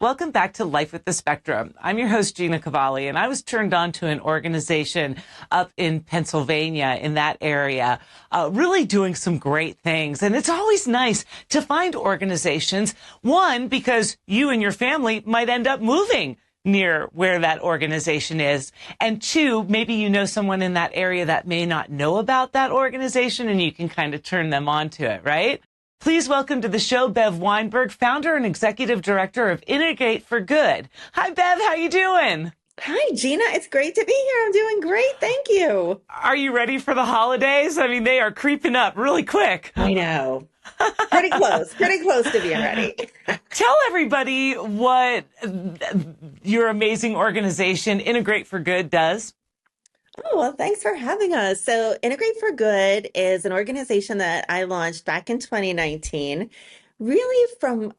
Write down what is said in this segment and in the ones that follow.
Welcome back to Life with the Spectrum. I'm your host, Gina Cavalli, and I was turned on to an organization up in Pennsylvania in that area, really doing some great things. And it's always nice to find organizations, one, because you and your family might end up moving near where that organization is. And two, maybe you know someone in that area that may not know about that organization and you can kind of turn them on to it, right? Please welcome to the show, Bev Weinburg, founder and executive director of Integrate for Good. Hi, Bev. How you doing? Hi, Gina. It's great to be here. I'm doing great. Thank you. Are you ready for the holidays? I mean, they are creeping up really quick. I know. Pretty close to being ready. Tell everybody what your amazing organization, Integrate for Good, does. Oh, well, thanks for having us. So, Integrate for Good is an organization that I launched back in 2019, really from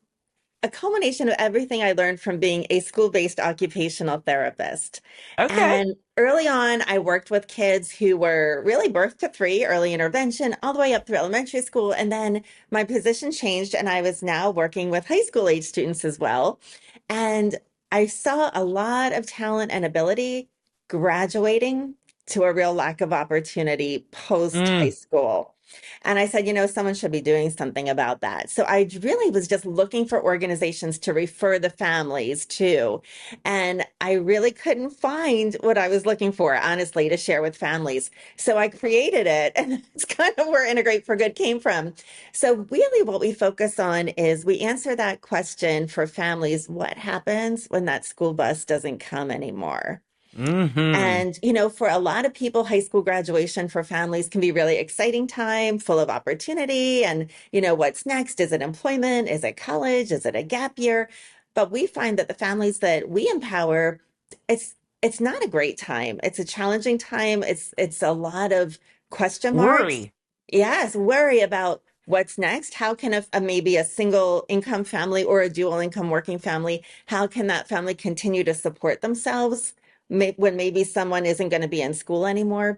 a culmination of everything I learned from being a school-based occupational therapist. Okay. And early on, I worked with kids who were really birth to three, early intervention, all the way up through elementary school. And then my position changed, and I was now working with high school age students as well. And I saw a lot of talent and ability graduating to a real lack of opportunity post high Mm. school. And I said, someone should be doing something about that. So I really was just looking for organizations to refer the families to. And I really couldn't find what I was looking for, honestly, to share with families. So I created it. And that's kind of where Integrate for Good came from. So really what we focus on is we answer that question for families: what happens when that school bus doesn't come anymore? Hmm. And, for a lot of people, high school graduation for families can be really exciting time, full of opportunity. And, what's next? Is it employment? Is it college? Is it a gap year? But we find that the families that we empower, it's not a great time. It's a challenging time. It's a lot of question marks. Worry. Yes, worry about what's next. How can maybe a single income family or a dual income working family, how can that family continue to support themselves when maybe someone isn't going to be in school anymore?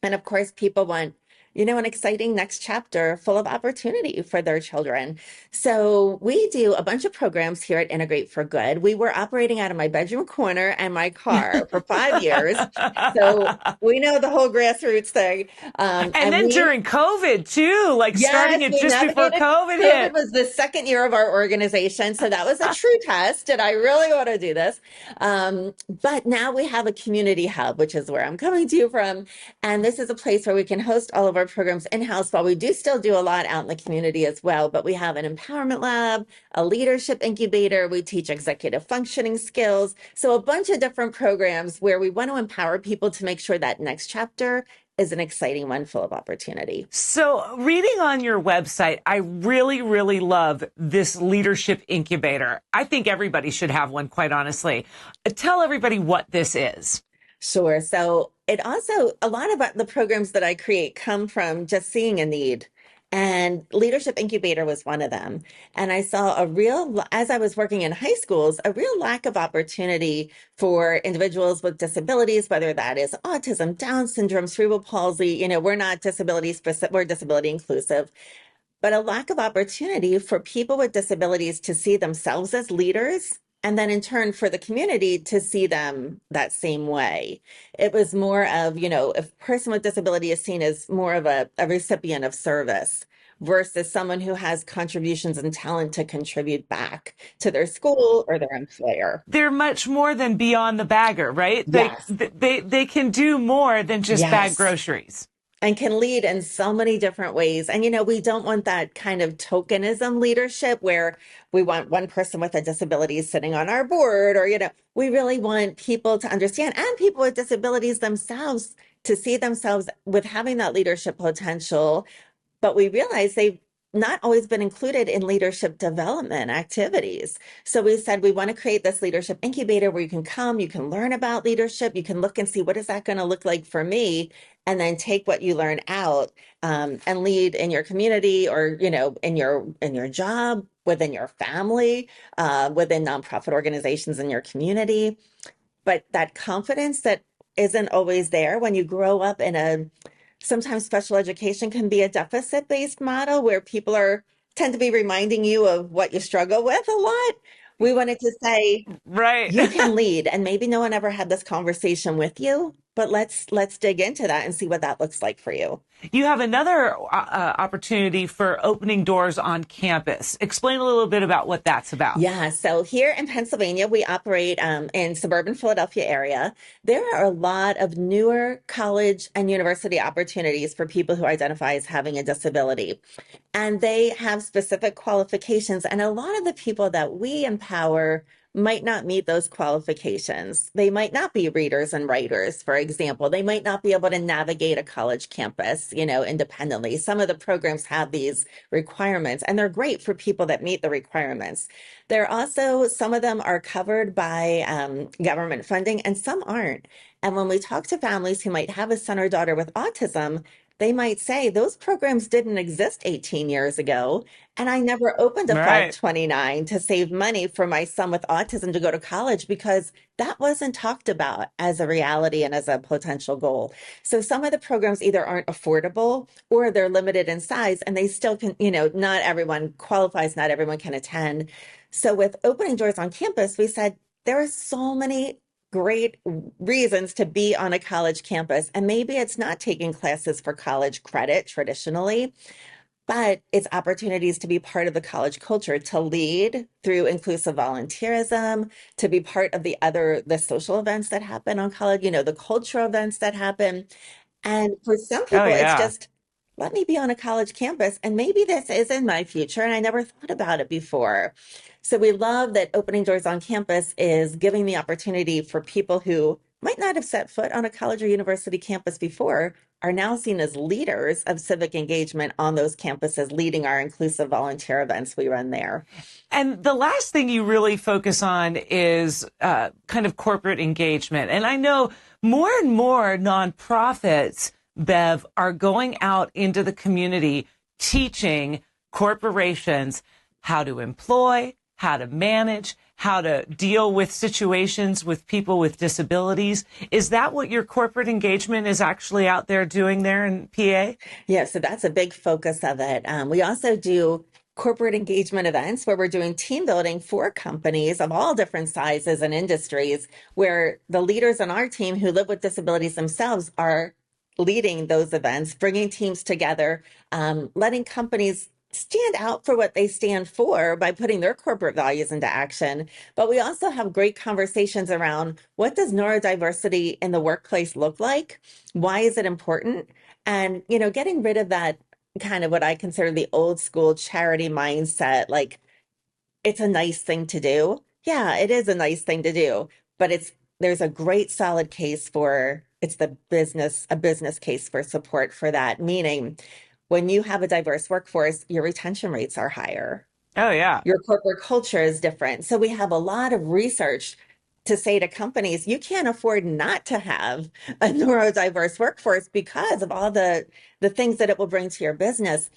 And of course, people want, an exciting next chapter full of opportunity for their children. So we do a bunch of programs here at Integrate for Good. We were operating out of my bedroom corner and my car for 5 years. So we know the whole grassroots thing. And And then we during COVID too, like starting Yes, it we just before navigated. COVID COVID hit. was the second year of our organization. So that was a true test. Did I really want to do this? But now we have a community hub, which is where I'm coming to you from. And this is a place where we can host all of our programs in-house, while we do still do a lot out in the community as well. But we have an empowerment lab, a leadership incubator. We teach executive functioning skills. So a bunch of different programs where we want to empower people to make sure that next chapter is an exciting one full of opportunity. So, reading on your website, I really, really love this leadership incubator. I think everybody should have one, quite honestly. Tell everybody what this is. Sure. So it also, a lot of the programs that I create come from just seeing a need. And Leadership Incubator was one of them. And I saw as I was working in high schools, a real lack of opportunity for individuals with disabilities, whether that is autism, Down syndrome, cerebral palsy. We're not disability specific, we're disability inclusive, but a lack of opportunity for people with disabilities to see themselves as leaders, and then in turn for the community to see them that same way. It was more of, if a person with disability is seen as more of a recipient of service versus someone who has contributions and talent to contribute back to their school or their employer. They're much more than beyond the bagger, right? Yes. They can do more than just bag Yes. groceries. And can lead in so many different ways. And, we don't want that kind of tokenism leadership where we want one person with a disability sitting on our board, or, we really want people to understand, and people with disabilities themselves to see themselves with having that leadership potential. But we realize they've not always been included in leadership development activities. So we said we want to create this leadership incubator where you can come, you can learn about leadership, you can look and see, what is that going to look like for me? And then take what you learn out, and lead in your community, or in your job, within your family, within nonprofit organizations in your community. But that confidence that isn't always there when you grow up in sometimes special education can be a deficit based model where people tend to be reminding you of what you struggle with a lot. We wanted to say, Right. you can lead, and maybe no one ever had this conversation with you, but let's dig into that and see what that looks like for you. You have another opportunity for opening doors on campus. Explain a little bit about what that's about. Yeah, so here in Pennsylvania, we operate in suburban Philadelphia area. There are a lot of newer college and university opportunities for people who identify as having a disability. And they have specific qualifications. And a lot of the people that we empower might not meet those qualifications. They might not be readers and writers, for example. They might not be able to navigate a college campus, independently. Some of the programs have these requirements, and they're great for people that meet the requirements. They're also, some of them are covered by government funding, and some aren't. And when we talk to families who might have a son or daughter with autism, they might say those programs didn't exist 18 years ago. And I never opened a Right. 529 to save money for my son with autism to go to college because that wasn't talked about as a reality and as a potential goal. So some of the programs either aren't affordable or they're limited in size and they still can, not everyone qualifies, not everyone can attend. So with opening doors on campus, we said there are so many great reasons to be on a college campus. And maybe it's not taking classes for college credit traditionally, but it's opportunities to be part of the college culture, to lead through inclusive volunteerism, to be part of the social events that happen on college, the cultural events that happen. And for some Oh, people, it's yeah. just, let me be on a college campus. And maybe this is in my future. And I never thought about it before. So we love that Opening Doors on Campus is giving the opportunity for people who might not have set foot on a college or university campus before are now seen as leaders of civic engagement on those campuses, leading our inclusive volunteer events we run there. And the last thing you really focus on is kind of corporate engagement. And I know more and more nonprofits, Bev, are going out into the community teaching corporations how to employ, how to manage, how to deal with situations with people with disabilities. Is that what your corporate engagement is actually out there doing there in PA? Yeah, so that's a big focus of it. We also do corporate engagement events where we're doing team building for companies of all different sizes and industries, where the leaders on our team who live with disabilities themselves are leading those events, bringing teams together, letting companies stand out for what they stand for by putting their corporate values into action. But we also have great conversations around what does neurodiversity in the workplace look like? Why is it important? And, getting rid of that kind of what I consider the old school charity mindset, like it's a nice thing to do. Yeah, it is a nice thing to do, but there's a great solid case for it's a business case for support for that. Meaning when you have a diverse workforce, your retention rates are higher, Oh, yeah. your corporate culture is different. So we have a lot of research to say to companies, you can't afford not to have a neurodiverse workforce because of all the things that it will bring to your business.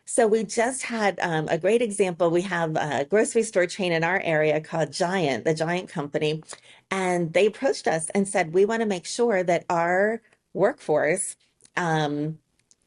So we just had a great example. We have a grocery store chain in our area called Giant, the Giant Company, and they approached us and said, we want to make sure that our workforce, um,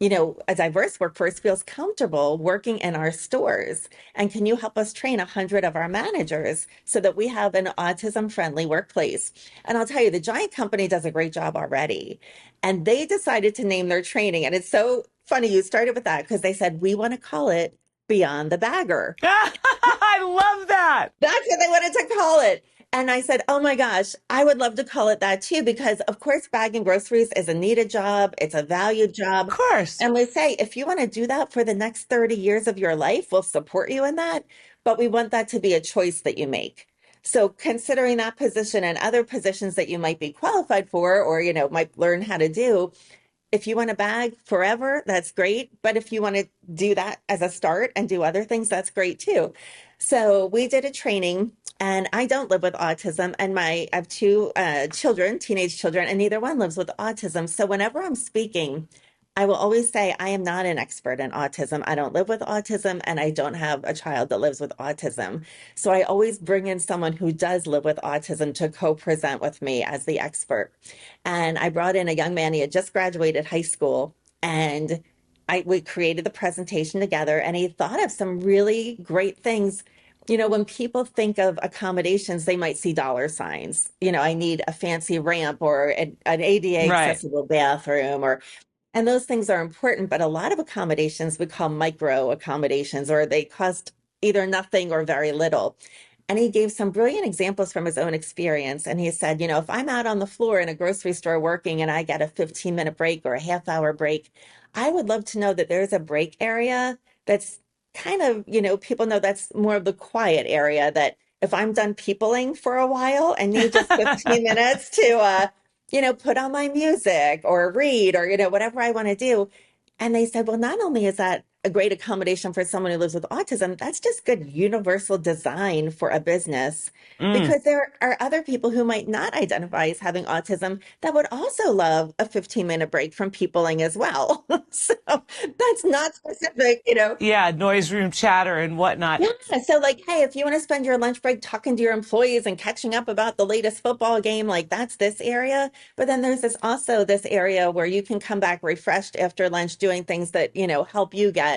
a diverse workforce feels comfortable working in our stores. And can you help us train 100 of our managers so that we have an autism friendly workplace? And I'll tell you, the Giant Company does a great job already. And they decided to name their training. And it's so funny you started with that because they said, we want to call it Beyond the Bagger. I love that. That's what they wanted to call it. And I said, oh my gosh, I would love to call it that too, because of course, bagging groceries is a needed job. It's a valued Of job. course. And we say, if you want to do that for the next 30 years of your life, we'll support you in that. But we want that to be a choice that you make. So considering that position and other positions that you might be qualified for, or, might learn how to do, if you want to bag forever, that's great. But if you want to do that as a start and do other things, that's great too. So we did a training, and I don't live with autism, and I have two children, teenage children, and neither one lives with autism. So whenever I'm speaking, I will always say I am not an expert in autism. I don't live with autism, and I don't have a child that lives with autism. So I always bring in someone who does live with autism to co-present with me as the expert. And I brought in a young man, he had just graduated high school, and we created the presentation together, and he thought of some really great things. when people think of accommodations, they might see dollar signs. I need a fancy ramp or an ADA Right. accessible bathroom, and those things are important, but a lot of accommodations we call micro accommodations, or they cost either nothing or very little. And he gave some brilliant examples from his own experience. And he said, if I'm out on the floor in a grocery store working and I get a 15-minute break or a half-hour break, I would love to know that there's a break area that's kind of, people know that's more of the quiet area, that if I'm done peopling for a while and need just 15 minutes to, put on my music or read or, whatever I want to do. And they said, well, not only is that a great accommodation for someone who lives with autism, that's just good universal design for a business. Mm. Because there are other people who might not identify as having autism that would also love a 15-minute break from peopling as well. So that's not specific. Yeah, noise room chatter and whatnot. Yeah. So, like, hey, if you want to spend your lunch break talking to your employees and catching up about the latest football game, like that's this area. But then there's this area where you can come back refreshed after lunch doing things that, help you get,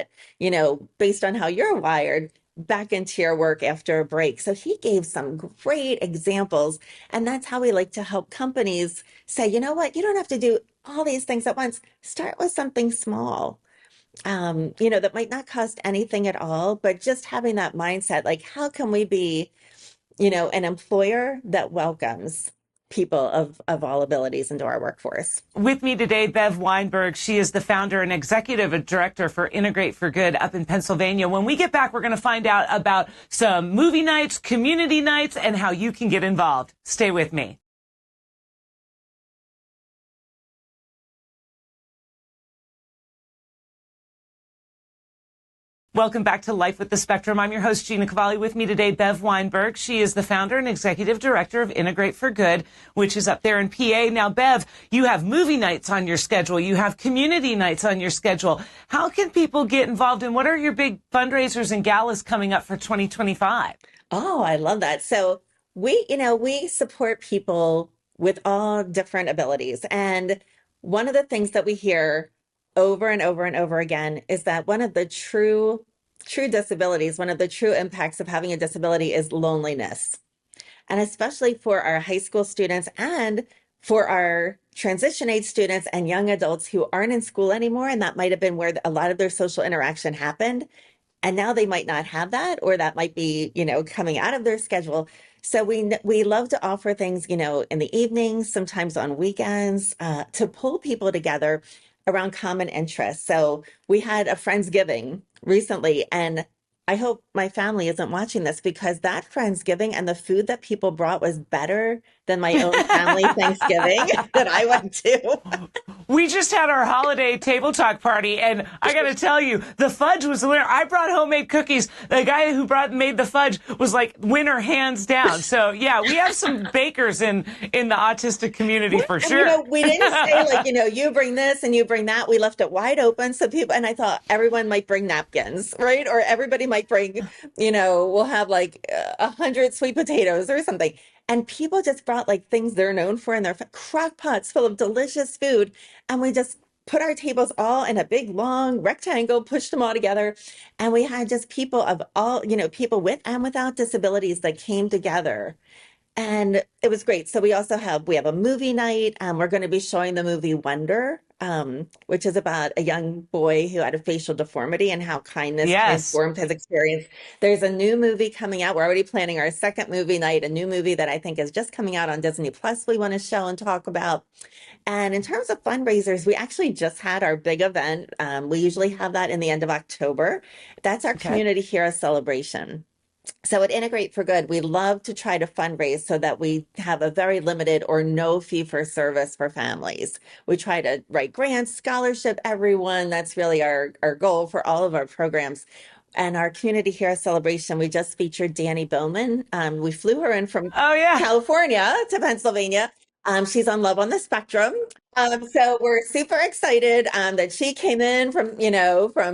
based on how you're wired, back into your work after a break. So he gave some great examples. And that's how we like to help companies say, you know what, you don't have to do all these things at once. Start with something small, that might not cost anything at all, but just having that mindset, like, how can we be, an employer that welcomes people of all abilities into our workforce? With me today, Bev Weinburg. She is the founder and executive director for Integrate for Good up in Pennsylvania. When we get back, we're going to find out about some movie nights, community nights, and how you can get involved. Stay with me. Welcome back to Life with the Spectrum. I'm your host, Gina Cavalli. With me today, Bev Weinburg. She is the founder and executive director of Integrate for Good, which is up there in PA. Now, Bev, you have movie nights on your schedule. You have community nights on your schedule. How can people get involved, and what are your big fundraisers and galas coming up for 2025? Oh, I love that. So we support people with all different abilities. And one of the things that we hear over and over and over again is that one of the true disabilities, one of the true impacts of having a disability is loneliness. And especially for our high school students and for our transition age students and young adults who aren't in school anymore, and that might have been where a lot of their social interaction happened. And now they might not have that, or that might be, coming out of their schedule. So we love to offer things, in the evenings, sometimes on weekends, to pull people together around common interests. So we had a Friendsgiving recently, and I hope my family isn't watching this, because that Friendsgiving and the food that people brought was better than my own family Thanksgiving that I went to. We just had our holiday table talk party, and I got to tell you, the fudge was the winner. I brought homemade cookies. The guy who made the fudge was like winner hands down. So yeah, we have some bakers in the autistic community for sure. And, we didn't say like, you bring this and you bring that. We left it wide open. So people, and I thought everyone might bring napkins, right? Or everybody might bring, we'll have like 100 sweet potatoes or something. And people just brought like things they're known for in their crock pots full of delicious food. And we just put our tables all in a big long rectangle, pushed them all together. And we had just people of all, people with and without disabilities that came together. And it was great. So we have a movie night. We're going to be showing the movie Wonder, which is about a young boy who had a facial deformity and how kindness Yes. transformed his experience. There's a new movie coming out. We're already planning our second movie night, a new movie that I think is just coming out on Disney Plus we want to show and talk about. And in terms of fundraisers, we actually just had our big event. We usually have that in the end of October. That's our Okay. Community Hero Celebration. So at Integrate for Good, we love to try to fundraise so that we have a very limited or no fee for service for families. We try to write grants, scholarship everyone. That's really our goal for all of our programs. And our Community Hero Celebration, we just featured Danny Bowman. We flew her in from Oh yeah. California to Pennsylvania. She's on Love on the Spectrum. So we're super excited that she came in from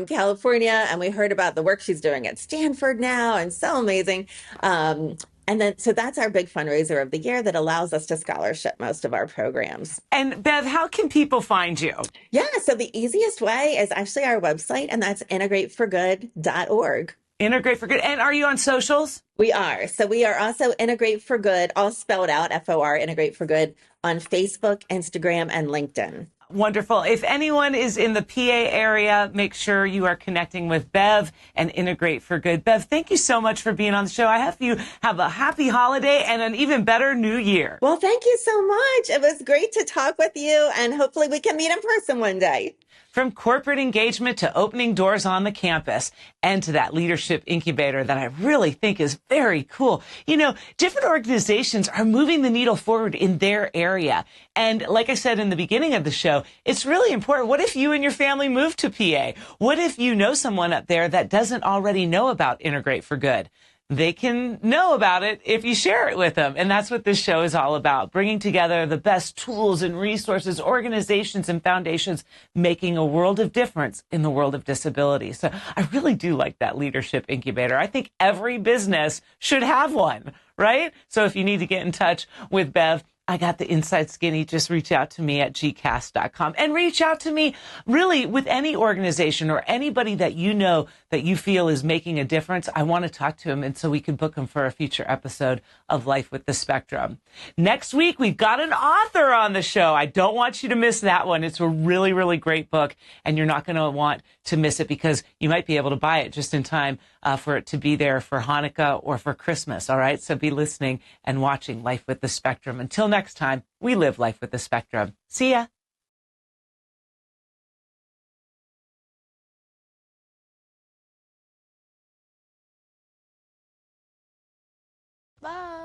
California, and we heard about the work she's doing at Stanford now, and so amazing. And then, so that's our big fundraiser of the year that allows us to scholarship most of our programs. And Bev, how can people find you? Yeah, so the easiest way is actually our website, and that's integrateforgood.org. Integrate for Good. And are you on socials? We are. So we are also Integrate for Good, all spelled out, FOR, Integrate for Good, on Facebook, Instagram, and LinkedIn. Wonderful. If anyone is in the PA area, make sure you are connecting with Bev and Integrate for Good. Bev, thank you so much for being on the show. I hope you have a happy holiday and an even better new year. Well, thank you so much. It was great to talk with you, and hopefully we can meet in person one day. From corporate engagement to opening doors on the campus and to that leadership incubator that I really think is very cool. You know, different organizations are moving the needle forward in their area. And like I said in the beginning of the show, it's really important. What if you and your family move to PA? What if you know someone up there that doesn't already know about Integrate for Good? They can know about it if you share it with them. And that's what this show is all about, bringing together the best tools and resources, organizations and foundations, making a world of difference in the world of disability. So I really do like that leadership incubator. I think every business should have one, right? So if you need to get in touch with Bev, I got the inside skinny. Just reach out to me at gcast.com and reach out to me really with any organization or anybody that you know that you feel is making a difference. I want to talk to him, and so we can book him for a future episode of Life with the Spectrum. Next week, we've got an author on the show. I don't want you to miss that one. It's a really, really great book, and you're not going to want to miss it because you might be able to buy it just in time for it to be there for Hanukkah or for Christmas. All right. So be listening and watching Life with the Spectrum. Until next time, we live life with the spectrum. See ya. Bye.